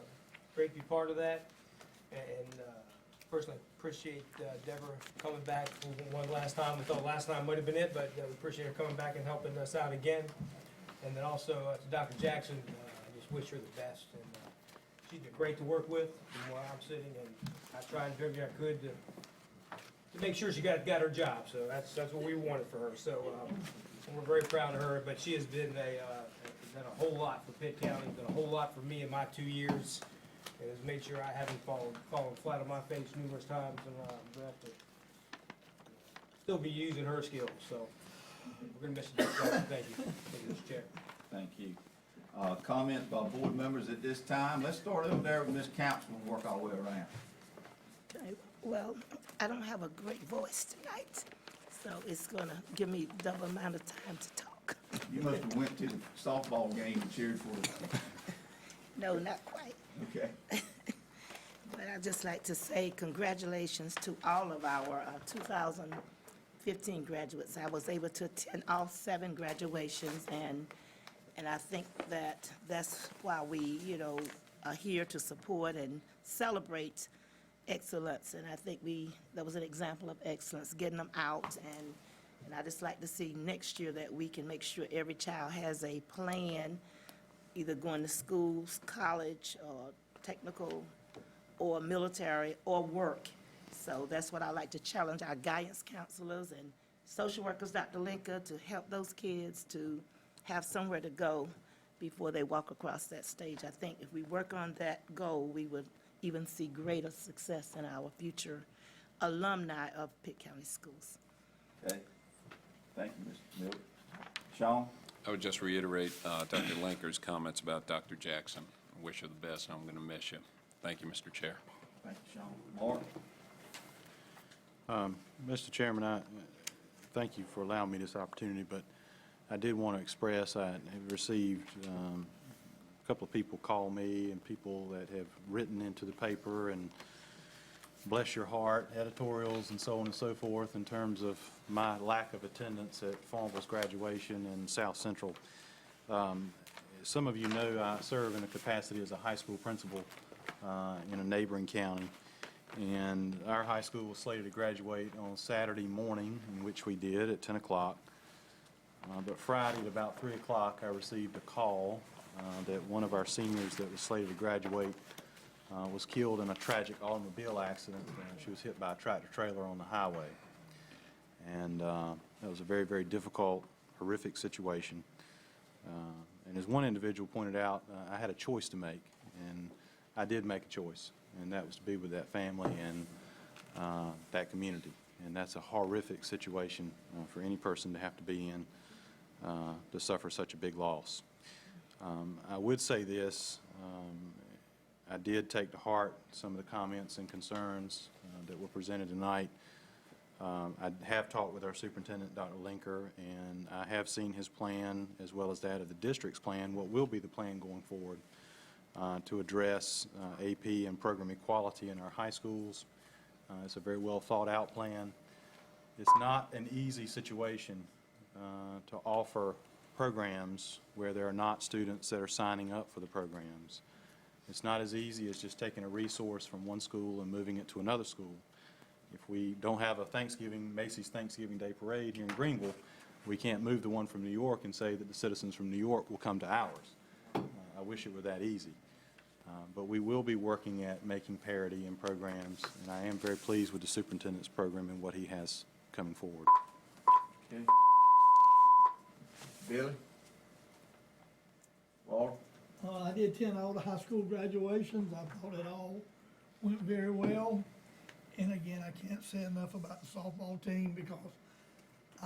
great to be part of that. And personally appreciate Deborah coming back for one last time. We thought last time might have been it, but we appreciate her coming back and helping us out again. And then also to Dr. Jackson, I just wish her the best. And she's been great to work with from where I'm sitting, and I tried and do everything I could to make sure she got her job. So that's what we wanted for her. So and we're very proud of her. But she has been done a whole lot for Pitt County, done a whole lot for me in my 2 years. And has made sure I haven't fallen flat on my face numerous times, and we have to still be using her skills. So we're gonna miss you. Thank you, Mr. Chair. Thank you. Comments by board members at this time. Let's start over there with Ms. Counts and work our way around. Okay, well, I don't have a great voice tonight, so it's gonna give me double amount of time to talk. You must have went to the softball game and cheered for the, No, not quite. okay. But I'd just like to say congratulations to all of our 2015 graduates. I was able to attend all 7 graduations, and I think that's why we, are here to support and celebrate excellence. And I think that was an example of excellence, getting them out. And I just like to see next year that we can make sure every child has a plan, either going to schools, college, or technical, or military, or work. So that's what I like to challenge our guidance counselors and social workers, Dr. Linker, to help those kids to have somewhere to go before they walk across that stage. I think if we work on that goal, we would even see greater success in our future alumni of Pitt County Schools. Okay. Thank you, Mr. Miller. Sean? I would just reiterate Dr. Linker's comments about Dr. Jackson. I wish her the best, and I'm going to miss you. Thank you, Mr. Chair. Thank you, Sean. Mark? Mr. Chairman, I thank you for allowing me this opportunity, but I did want to express I have received a couple of people call me and people that have written into the paper and bless your heart editorials and so on and so forth in terms of my lack of attendance at Farmville's graduation in South Central. Some of you know I serve in a capacity as a high school principal in a neighboring county. And our high school was slated to graduate on Saturday morning, in which we did at 10 o'clock. But Friday at about 3 o'clock, I received a call that one of our seniors that was slated to graduate was killed in a tragic automobile accident. She was hit by a tractor trailer on the highway. And that was a very, very difficult, horrific situation. And as one individual pointed out, I had a choice to make, and I did make a choice, and that was to be with that family and that community. And that's a horrific situation for any person to have to be in, to suffer such a big loss. I would say this, I did take to heart some of the comments and concerns that were presented tonight. I have talked with our superintendent, Dr. Linker, and I have seen his plan as well as that of the district's plan, what will be the plan going forward to address AP and program equality in our high schools. It's a very well thought out plan. It's not an easy situation to offer programs where there are not students that are signing up for the programs. It's not as easy as just taking a resource from one school and moving it to another school. If we don't have a Macy's Thanksgiving Day Parade here in Greenville, we can't move the one from New York and say that the citizens from New York will come to ours. I wish it were that easy. But we will be working at making parity in programs, and I am very pleased with the superintendent's program and what he has coming forward. Okay. Billy? Walter? I did attend all the high school graduations. I thought it all went very well. And again, I can't say enough about the softball team because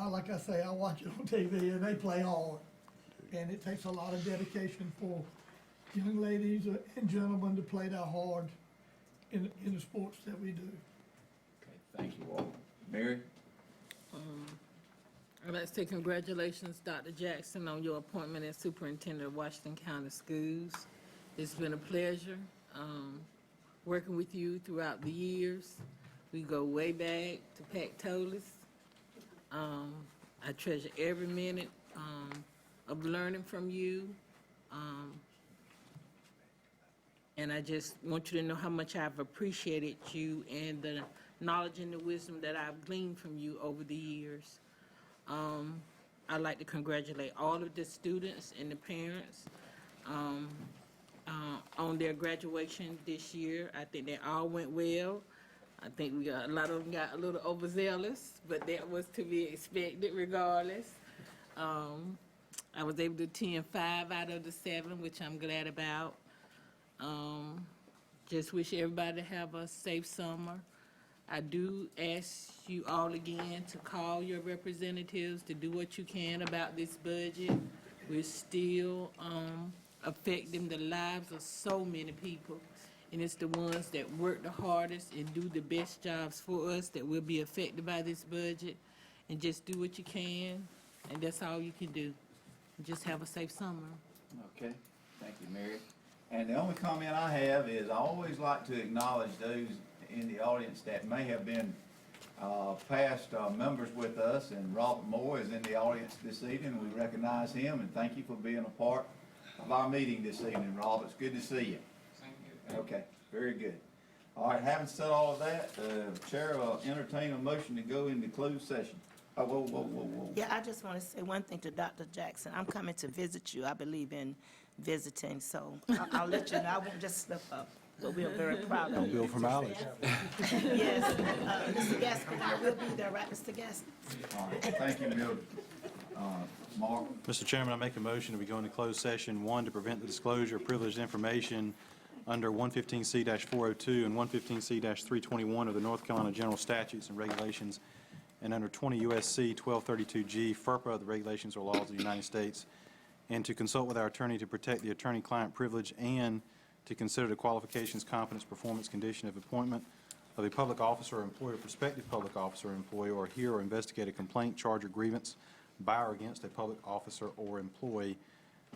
like I say, I watch it on TV and they play hard. And it takes a lot of dedication for young ladies and gentlemen to play that hard in the sports that we do. Okay, thank you, Walter. Mary? I'd like to say congratulations, Dr. Jackson, on your appointment as superintendent of Washington County Schools. It's been a pleasure working with you throughout the years. We go way back to Pac Tolis. I treasure every minute of learning from you. And I just want you to know how much I've appreciated you and the knowledge and the wisdom that I've gleaned from you over the years. I'd like to congratulate all of the students and the parents on their graduation this year. I think they all went well. I think a lot of them got a little overzealous, but that was to be expected regardless. I was able to attend 5 out of the 7, which I'm glad about. Just wish everybody to have a safe summer. I do ask you all again to call your representatives to do what you can about this budget. We're still affecting the lives of so many people, and it's the ones that work the hardest and do the best jobs for us that will be affected by this budget. And just do what you can, and that's all you can do. Just have a safe summer. Okay, thank you, Mary. And the only comment I have is I always like to acknowledge those in the audience that may have been past members with us, and Robert Moore is in the audience this evening. We recognize him, and thank you for being a part of our meeting this evening, Robert. It's good to see you. Thank you. Okay, very good. All right, having said all of that, Chair will entertain a motion to go into closed session. Oh, whoa. Yeah, I just want to say one thing to Dr. Jackson. I'm coming to visit you. I believe in visiting, so I'll let you know. I won't just slip up, but we are very proud of Don't you. build from Alex. Yes, Mr. Gaskin, I will be there, right, Mr. Gaskin? All right, thank you, Mildred. Mark? Mr. Chairman, I make a motion that we go into closed session, 1, to prevent the disclosure of privileged information under 115C-402 and 115C-321 of the North Carolina General Statutes and Regulations, and under 20 U.S.C. 1232G, FERPA, of the regulations or laws of the United States, and to consult with our attorney to protect the attorney-client privilege, and to consider the qualifications, competence, performance, condition of appointment of a public officer or employee or prospective public officer or employee, or hear or investigate a complaint, charge, or grievance by or against a public officer or employee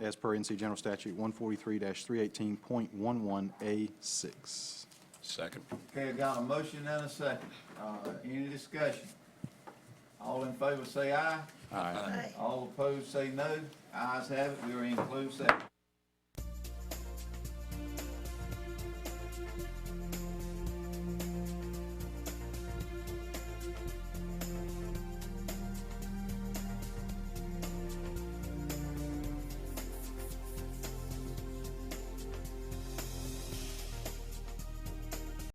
as per NC General Statute 143-318.11A6. Second. Okay, I got a motion and a second. Any discussion? All in favor say aye. Aye. Aye. All opposed say no. Ayes have it. We are in closed session.